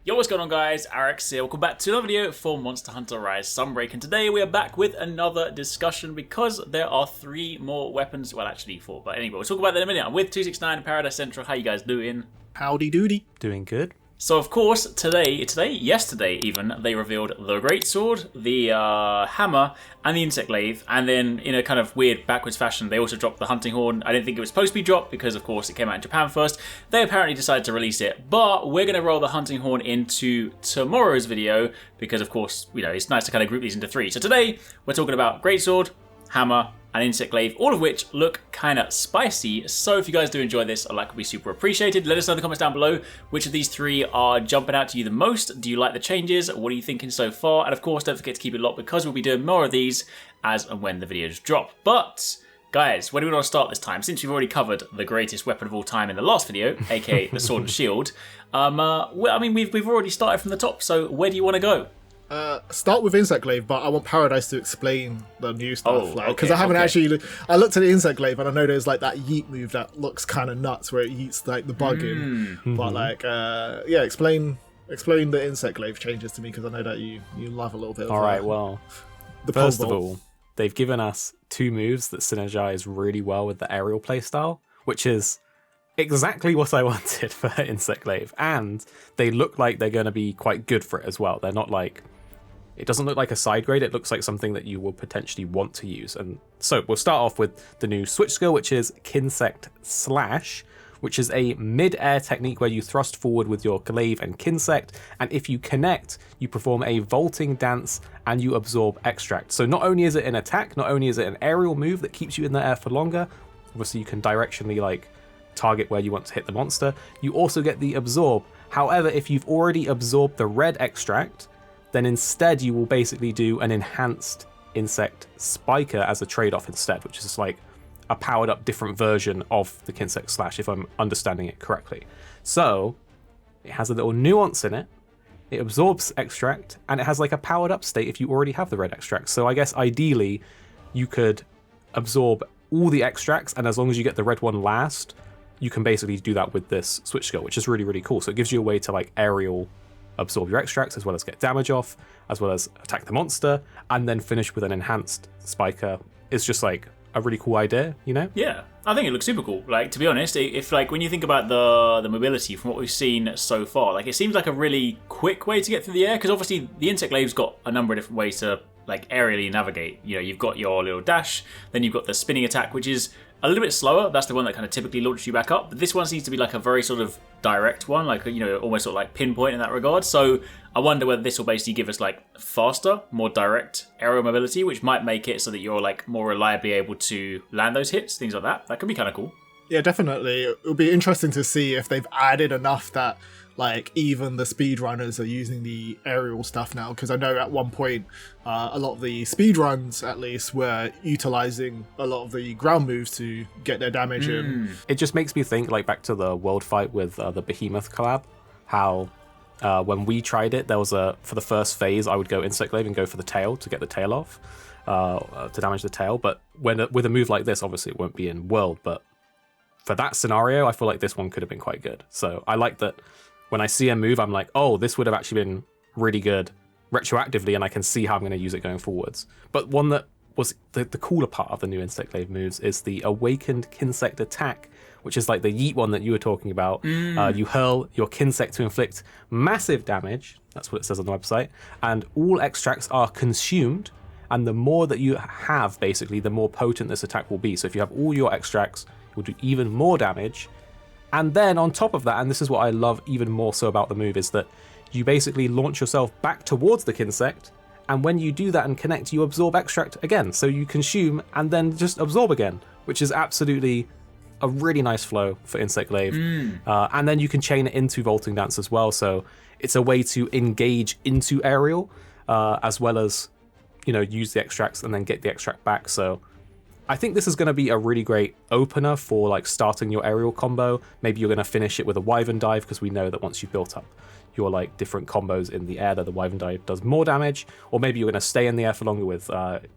Yo, what's going on guys, HyperX here, welcome back to another video for Monster Hunter Rise Sunbreak, and today we are back with another discussion because there are 3 more weapons, well actually 4, but anyway, we'll talk about that in a minute. I'm with 269 Paradise Central. How you guys doing? Howdy doody. Doing good. So of course, yesterday even, they revealed the Greatsword, the Hammer, and the Insect Glaive, and then in a kind of weird backwards fashion, they also dropped the Hunting Horn. I didn't think it was supposed to be dropped because of course it came out in Japan first. They apparently decided to release it, but we're going to roll the Hunting Horn into tomorrow's video because of course, you know, it's nice to kind of group these into 3. So today, we're talking about Greatsword, Hammer, and Insect Glaive, all of which look kind of spicy. So if you guys do enjoy this, a like would be super appreciated. Let us know in the comments down below which of these 3 are jumping out to you the most. Do you like the changes? What are you thinking so far? And of course, don't forget to keep it locked because we'll be doing more of these as and when the videos drop. But guys, where do we want to start this time? Since we've already covered the greatest weapon of all time in the last video, aka the Sword and Shield, well, I mean, we've already started from the top, so where do you want to go? Start with Insect Glaive, but I want Paradise to explain the new stuff. Because I haven't actually. I looked at the Insect Glaive and I know there's like that yeet move that looks kind of nuts, where it yeets like the bug in. But like, yeah, explain the Insect Glaive changes to me because I know that you love a little bit. All right, well, first of all, they've given us 2 moves that synergize really well with the aerial playstyle, which is exactly what I wanted for Insect Glaive, and they look like they're going to be quite good for it as well. They're not like. It doesn't look like a side grade, it looks like something that you will potentially want to use. And so we'll start off with the new switch skill, which is Kinsect Slash, which is a mid-air technique where you thrust forward with your glaive and Kinsect, and if you connect, you perform a vaulting dance and you absorb extract. So not only is it an attack, not only is it an aerial move that keeps you in the air for longer, obviously you can directionally like target where you want to hit the monster, you also get the absorb. However, if you've already absorbed the red extract, then instead you will basically do an enhanced insect spiker as a trade-off instead, which is just like a powered up different version of the Kinsect Slash, if I'm understanding it correctly. So it has a little nuance in it. It absorbs extract, and it has like a powered up state if you already have the red extract. So I guess ideally you could absorb all the extracts, and as long as you get the red one last, you can basically do that with this switch skill, which is really, really cool. So it gives you a way to like aerial absorb your extracts, as well as get damage off, as well as attack the monster, and then finish with an enhanced spiker. It's just like a really cool idea, you know? Yeah, I think it looks super cool. Like, to be honest, if like when you think about the mobility from what we've seen so far, like it seems like a really quick way to get through the air, because obviously the Insect Glaive's got a number of different ways to like aerially navigate. You know, you've got your little dash, then you've got the spinning attack, which is a little bit slower. That's the one that kind of typically launches you back up. But this one seems to be like a very sort of direct one, like, you know, almost sort of like pinpoint in that regard. So I wonder whether this will basically give us like faster, more direct aerial mobility, which might make it so that you're like more reliably able to land those hits, things like that. That could be kind of cool. Yeah, definitely. It would be interesting to see if they've added enough that like even the speedrunners are using the aerial stuff now, because I know at one point a lot of the speedruns at least were utilizing a lot of the ground moves to get their damage in. It just makes me think like back to the world fight with the Behemoth collab, how when we tried it, there was for the first phase I would go Insect Glaive and go for the tail to get the tail off, to damage the tail. But with a move like this, obviously it won't be in world, but for that scenario I feel like this one could have been quite good. So I like that when I see a move, I'm like, oh, this would have actually been really good retroactively, and I can see how I'm going to use it going forwards. But one that was the cooler part of the new Insect Glaive moves is the Awakened Kinsect Attack, which is like the yeet one that you were talking about. You hurl your Kinsect to inflict massive damage, that's what it says on the website, and all extracts are consumed, and the more that you have, basically, the more potent this attack will be. So if you have all your extracts, it will do even more damage. And then on top of that, and this is what I love even more so about the move, is that you basically launch yourself back towards the Kinsect, and when you do that and connect, you absorb extract again. So you consume and then just absorb again, which is absolutely a really nice flow for Insect Glaive. And then you can chain it into Vaulting Dance as well, so it's a way to engage into aerial, as well as, you know, use the extracts and then get the extract back. So I think this is going to be a really great opener for like starting your aerial combo. Maybe you're going to finish it with a Wyvern Dive, because we know that once you've built up your like different combos in the air, that the Wyvern Dive does more damage. Or maybe you're going to stay in the air for longer with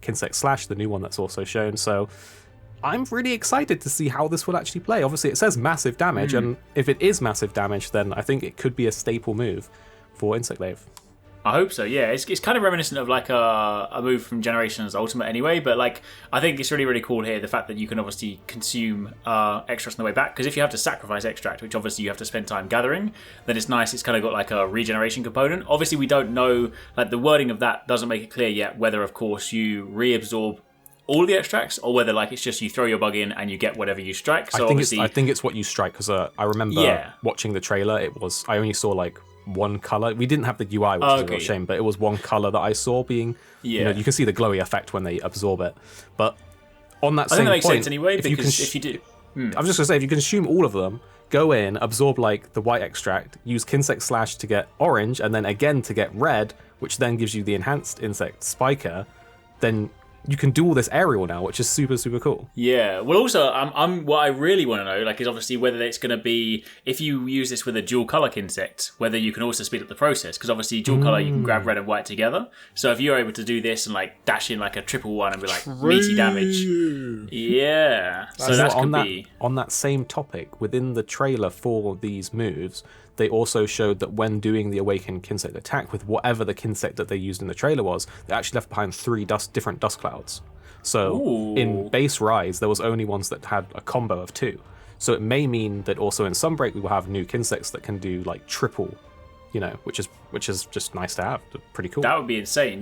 Kinsect Slash, the new one that's also shown. So I'm really excited to see how this will actually play. Obviously, it says massive damage, and if it is massive damage, then I think it could be a staple move for Insect Glaive. I hope so, yeah. It's kind of reminiscent of like a move from Generations Ultimate anyway, but like I think it's really, really cool here, the fact that you can obviously consume extras on the way back, because if you have to sacrifice extract, which obviously you have to spend time gathering, then it's nice, it's kind of got like a regeneration component. Obviously we don't know, like the wording of that doesn't make it clear yet whether of course you reabsorb all the extracts or whether like it's just you throw your bug in and you get whatever you strike. So I think it's what you strike, because I remember watching the trailer, I only saw like one color. We didn't have the UI, which is a real shame, but it was one color that I saw being, you can see the glowy effect when they absorb it. But on that same point, makes sense anyway, because if you do, I was just gonna say, if you consume all of them, go in, absorb like the white extract, use Kinsect Slash to get orange, and then again to get red, which then gives you the enhanced insect spiker, then you can do all this aerial now, which is super, super cool. Yeah. Well, also, what I really want to know, like, is obviously whether it's going to be, if you use this with a dual color insect, whether you can also speed up the process, because obviously dual color you can grab red and white together. So if you're able to do this and like dash in like a triple one and be like meaty damage, so that could be on that same topic. Within the trailer for these moves, they also showed that when doing the Awakened Kinsect attack with whatever the Kinsect that they used in the trailer was, they actually left behind 3 different dust clouds. So in base Rise, there was only ones that had a combo of 2. So it may mean that also in Sunbreak we will have new Kinsects that can do like triple, which is just nice to have. Pretty cool. That would be insane.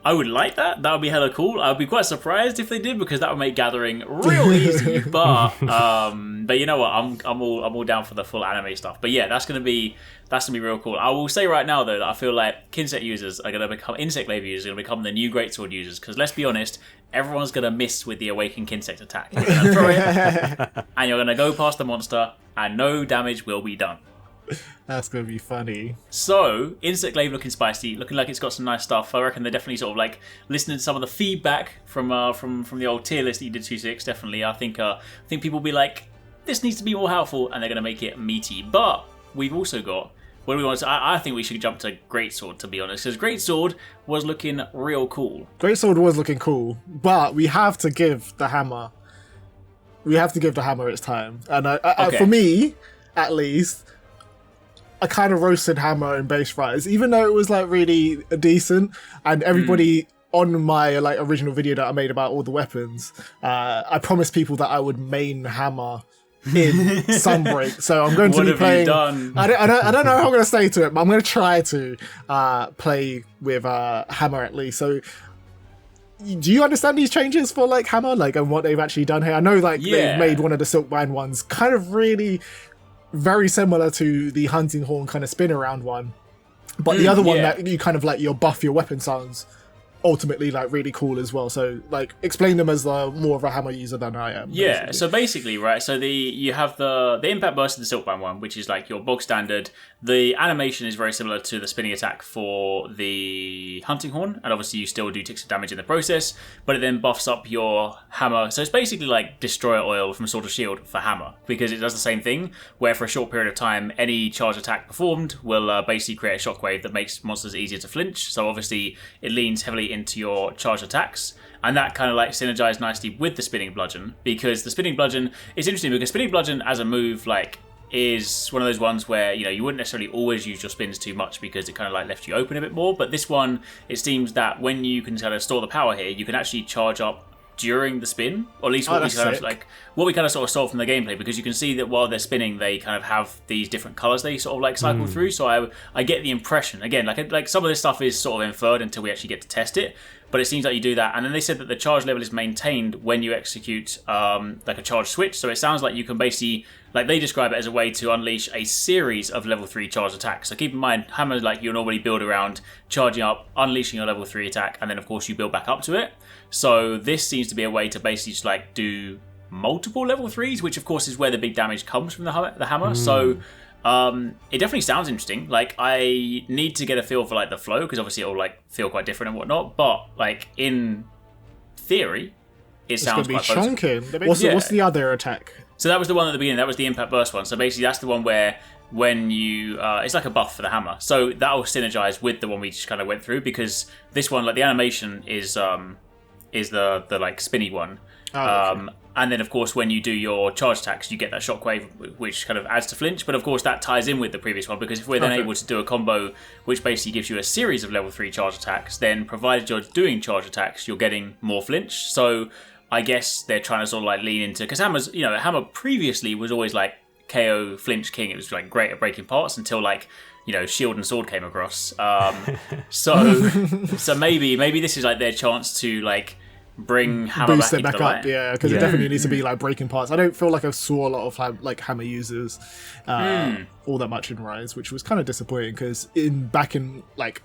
I would like that. That would be hella cool. I would be quite surprised if they did, because that would make gathering real easy. But you know what? I'm all down for the full anime stuff. But yeah, that's gonna be real cool. I will say right now though that I feel like Kinsect users are gonna become Insect Glaive users, are gonna become the new Greatsword users. Because let's be honest, everyone's gonna miss with the Awakened Kinsect attack. You're gonna throw it, and you're gonna go past the monster, and no damage will be done. That's gonna be funny. So, Insect Glaive looking spicy, looking like it's got some nice stuff. I reckon they're definitely sort of like listening to some of the feedback from the old tier list that you did 2.6. Definitely, I think people will be like, this needs to be more powerful, and they're gonna make it meaty. But we've also got, what do we want to? I think we should jump to Greatsword, to be honest, because Greatsword was looking real cool. Greatsword was looking cool, but we have to give the hammer. Its time, and for me, at least. I kind of roasted Hammer in base Rise, even though it was like really decent, and everybody on my like original video that I made about all the weapons, I promised people that I would main Hammer in Sunbreak. So I'm going to be playing. I don't know how I'm going to stay to it, but I'm going to try to play with Hammer at least. So. Do you understand these changes for like Hammer, like, and what they've actually done here? I know like they've made one of the Silkbind ones kind of really very similar to the Hunting Horn kind of spin around one, but the other one that you kind of like your buff your weapon sounds ultimately like really cool as well. So like explain them as more of a Hammer user than I am. Yeah, basically. so basically, right, so you have the Impact Burst of the Silkbind one, which is like your bog standard. The animation is very similar to the spinning attack for the Hunting Horn, and obviously you still do ticks of damage in the process, but it then buffs up your Hammer. So it's basically like Destroyer Oil from Sword of Shield for Hammer, because it does the same thing, where for a short period of time, any charge attack performed will basically create a shockwave that makes monsters easier to flinch. So obviously it leans heavily into your charge attacks, and that kind of like synergized nicely with the Spinning Bludgeon, because the Spinning Bludgeon is interesting, because Spinning Bludgeon as a move like is one of those ones where you wouldn't necessarily always use your spins too much, because it kind of like left you open a bit more. But this one, it seems that when you can kind of store the power here, you can actually charge up during the spin, or at least what we kind of sort of saw from the gameplay, because you can see that while they're spinning, they kind of have these different colors they sort of like cycle through. So I get the impression, again, like some of this stuff is sort of inferred until we actually get to test it, but it seems like you do that. And then they said that the charge level is maintained when you execute like a charge switch. So it sounds like you can basically, like they describe it as a way to unleash a series of level 3 charge attacks. So keep in mind, Hammer, like you'll normally build around charging up, unleashing your level 3 attack, and then of course you build back up to it. So this seems to be a way to basically just like do multiple level 3s, which of course is where the big damage comes from the Hammer. So it definitely sounds interesting. Like I need to get a feel for like the flow, because obviously it'll like feel quite different and whatnot, but like in theory it sounds quite chunking. What's the other attack? So that was the one at the beginning. That was the Impact Burst one. So basically that's the one where when you it's like a buff for the Hammer, so that will synergize with the one we just kind of went through, because this one, like the animation is the like spinny one. And then, of course, when you do your charge attacks, you get that shockwave, which kind of adds to flinch. But of course, that ties in with the previous one, because if we're then able to do a combo which basically gives you a series of level 3 charge attacks, then provided you're doing charge attacks, you're getting more flinch. So I guess they're trying to sort of like lean into, because Hammer's, Hammer previously was always like KO flinch king. It was like great at breaking parts until like, shield and sword came across. So maybe this is like their chance to like bring Hammer boost back it back into the up, light. yeah, because it definitely needs to be like breaking parts. I don't feel like I saw a lot of like Hammer users all that much in Rise, which was kind of disappointing, because back in like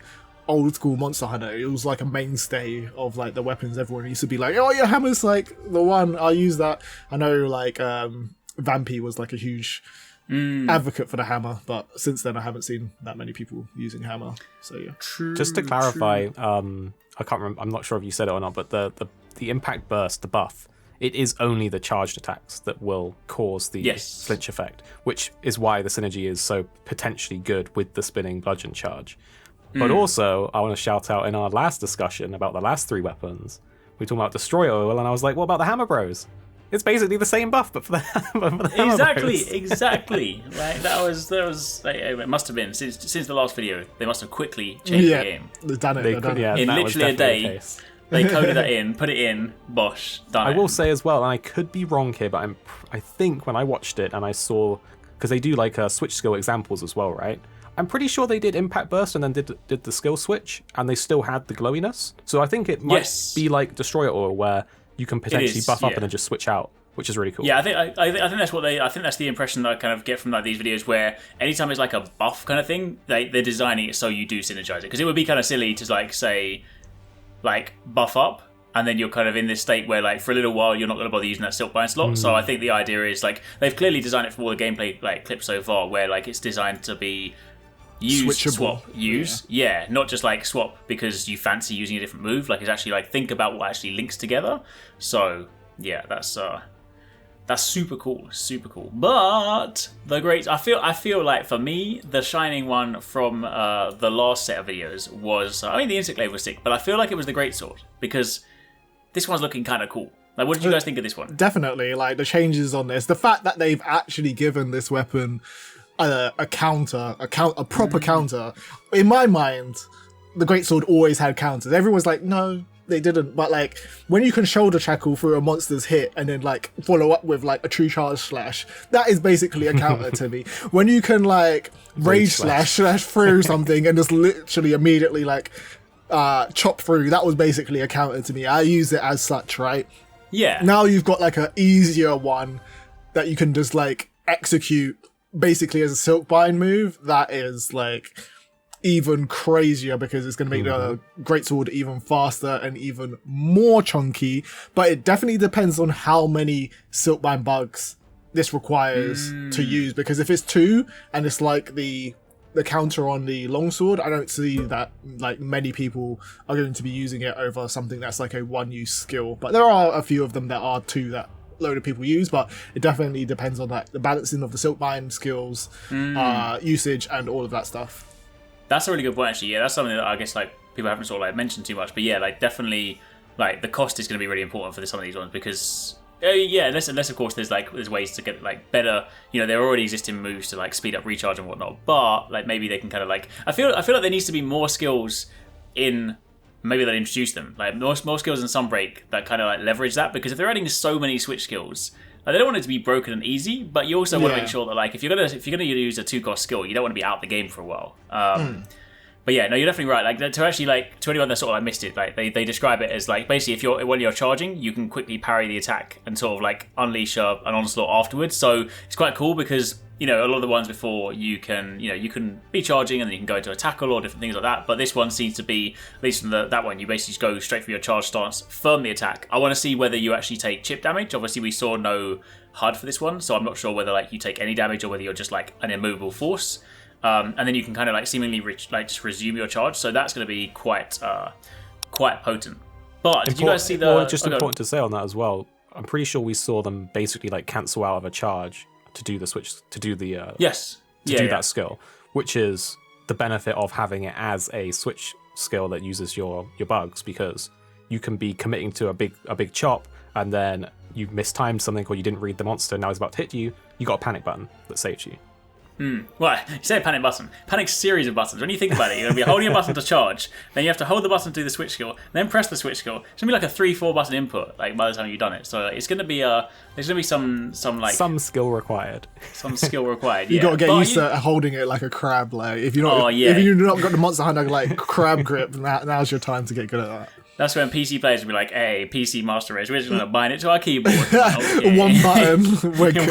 old school Monster Hunter, it was like a mainstay of like the weapons. Everyone used to be like, oh yeah, Hammer's like the one, I'll use that. I know like Vampy was like a huge advocate for the Hammer, but since then I haven't seen that many people using Hammer, so yeah. Just to clarify, I can't remember, I'm not sure if you said it or not, but the impact burst, the buff, it is only the charged attacks that will cause the flinch effect, which is why the synergy is so potentially good with the spinning bludgeon charge. But also, I want to shout out, in our last discussion about the last 3 weapons, we were talking about Destroy Oil, and I was like, what about the Hammer Bros? It's basically the same buff, but for the Hammer Bros. Exactly. Like that was like, it must have been since the last video. They must have quickly changed the game. They've done it. In literally a day. They coded that in, put it in, bosh, done it. I will say as well, and I could be wrong here, but I think when I watched it and I saw, because they do like switch skill examples as well, right? I'm pretty sure they did impact burst and then did the skill switch, and they still had the glowiness. So I think it might be like Destroyer Oil, where you can potentially buff up and then just switch out, which is really cool. Yeah, I think that's I think that's the impression that I kind of get from like these videos, where anytime it's like a buff kind of thing, they're designing it so you do synergize it, because it would be kind of silly to like say like buff up and then you're kind of in this state where like for a little while you're not going to bother using that Silkbind slot. So I think the idea is like they've clearly designed it for all the gameplay like clips so far, where like it's designed to be use, switchable. Swap, use. Yeah, not just like swap because you fancy using a different move. Like it's actually like think about what actually links together. So yeah, that's super cool, super cool. But the great, I feel like for me, the shining one from the last set of videos was, I mean, the Insect Glaive was sick, but I feel like it was the Greatsword, because this one's looking kind of cool. Like, what did you guys think of this one? Definitely, like the changes on this, the fact that they've actually given this weapon a proper counter. In my mind, the Greatsword always had counters. Everyone's like, no, they didn't. But like when you can shoulder tackle through a monster's hit and then like follow up with like a true charge slash, that is basically a counter to me. When you can like rage slash through something and just literally immediately like chop through, that was basically a counter to me. I use it as such, right? Yeah. Now you've got like an easier one that you can just like execute basically as a Silkbind move. That is like even crazier, because it's going to make the Greatsword even faster and even more chunky. But it definitely depends on how many Silkbind bugs this requires to use, because if it's 2 and it's like the counter on the longsword, I don't see that like many people are going to be using it over something that's like a 1-use skill. But there are a few of them that are 2 that load of people use, but it definitely depends on like the balancing of the Silkbind skills, usage, and all of that stuff. That's a really good point, actually. Yeah, that's something that I guess like people haven't sort of like mentioned too much. But yeah, like definitely, like the cost is going to be really important for some of these ones, because unless of course there's ways to get like better. There are already existing moves to like speed up recharge and whatnot. But like maybe they can kind of like I feel like there needs to be more skills in. Maybe they'll introduce them, like more skills in Sunbreak that kind of like leverage that, because if they're adding so many switch skills, like, they don't want it to be broken and easy, but you also want to make sure that like if you're gonna use a 2-cost skill, you don't want to be out the game for a while. But yeah, no, you're definitely right. Like to actually like to anyone that sort of like missed it, like they describe it as like basically when you're charging, you can quickly parry the attack and sort of like unleash an onslaught afterwards. So it's quite cool because a lot of the ones before you can be charging and then you can go into a tackle or different things like that. But this one seems to be, at least from that one, you basically just go straight for your charge stance, firm the attack. I want to see whether you actually take chip damage. Obviously, we saw no HUD for this one, so I'm not sure whether like you take any damage or whether you're just like an immovable force. And then you can kind of like seemingly just resume your charge. So that's going to be quite potent. But did you guys see the? Well, just important to say on that as well. I'm pretty sure we saw them basically like cancel out of a charge to do the switch, to do the that skill, which is the benefit of having it as a switch skill that uses your bugs, because you can be committing to a big chop and then you mistimed something or you didn't read the monster and now it's about to hit you, you got a panic button that saves you. Well, you say panic button. Panic's a series of buttons. When you think about it, you're going to be holding a button to charge, then you have to hold the button to do the switch skill, then press the switch skill. It's going to be like a 3-4 button input, like by the time you've done it. So it's going to be there's going to be some skill required. Some skill required. You Yeah. got to get used to holding it like a crab. Like if you're not, yeah. if you've not got the Monster Hunter like crab grip, now's your time to get good at that. That's when PC players will be like, hey, PC Master Race, we're just going to bind it to our keyboard. One button, we're good.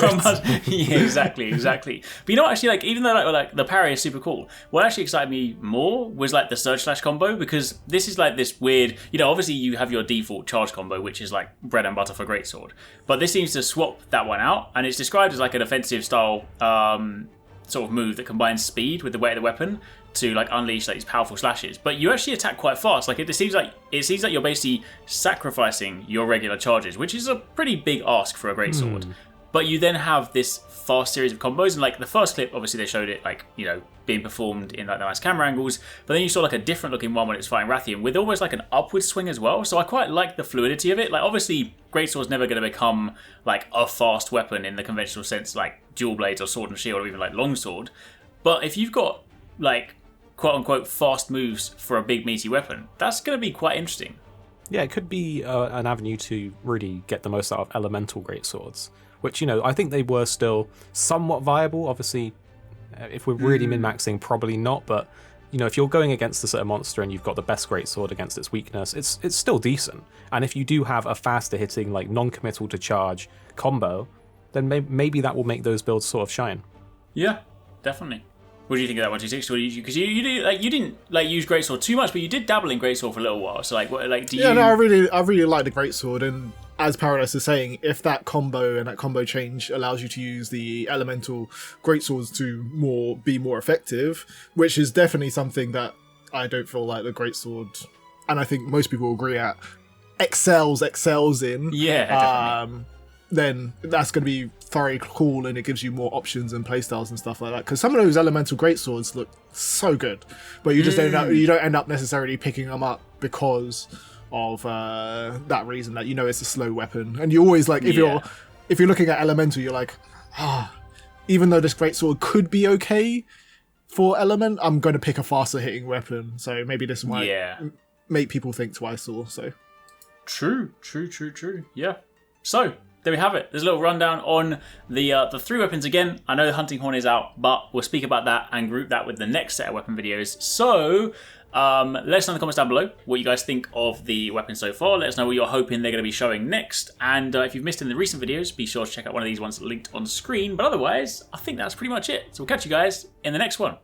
Yeah, exactly. But you know what, actually, like, even though like the parry is super cool, what actually excited me more was like the surge slash combo, because this is like this weird, obviously you have your default charge combo, which is like bread and butter for greatsword, but this seems to swap that one out, and it's described as like an offensive style sort of move that combines speed with the weight of the weapon to like unleash like these powerful slashes, but you actually attack quite fast. Like it seems like you're basically sacrificing your regular charges, which is a pretty big ask for a greatsword. But you then have this fast series of combos, and like the first clip, obviously they showed it like being performed in like the nice camera angles, but then you saw like a different looking one when it's fighting Rathian with almost like an upward swing as well. So I quite like the fluidity of it. Like obviously greatsword's never going to become like a fast weapon in the conventional sense, like dual blades or sword and shield or even like longsword. But if you've got like quote unquote fast moves for a big meaty weapon, that's going to be quite interesting. Yeah, it could be an avenue to really get the most out of elemental greatswords, which I think they were still somewhat viable. Obviously, if we're really min-maxing, probably not, but if you're going against a certain monster and you've got the best greatsword against its weakness, it's still decent. And if you do have a faster hitting, like non-committal to charge combo, then maybe that will make those builds sort of shine. Yeah, definitely. What do you think of that 126? Because you didn't use greatsword too much, but you did dabble in greatsword for a little while. So do you? Yeah, no, I really like the greatsword, and as Paradise is saying, if that combo and that combo change allows you to use the elemental greatswords to be more effective, which is definitely something that I don't feel like the greatsword, and I think most people agree excels in. Yeah, definitely. Then that's going to be very cool, and it gives you more options and playstyles and stuff like that. Because some of those elemental greatswords look so good, but you just don't end up necessarily picking them up because of that reason that it's a slow weapon. And you always like if you're looking at elemental, you're like, even though this greatsword could be okay for element, I'm going to pick a faster hitting weapon. So maybe this might make people think twice or so. True. Yeah. So there we have it. There's a little rundown on the 3 weapons again. I know the hunting horn is out, but we'll speak about that and group that with the next set of weapon videos. So let us know in the comments down below what you guys think of the weapons so far. Let us know what you're hoping they're going to be showing next. And if you've missed in the recent videos, be sure to check out one of these ones linked on screen. But otherwise, I think that's pretty much it. So we'll catch you guys in the next one.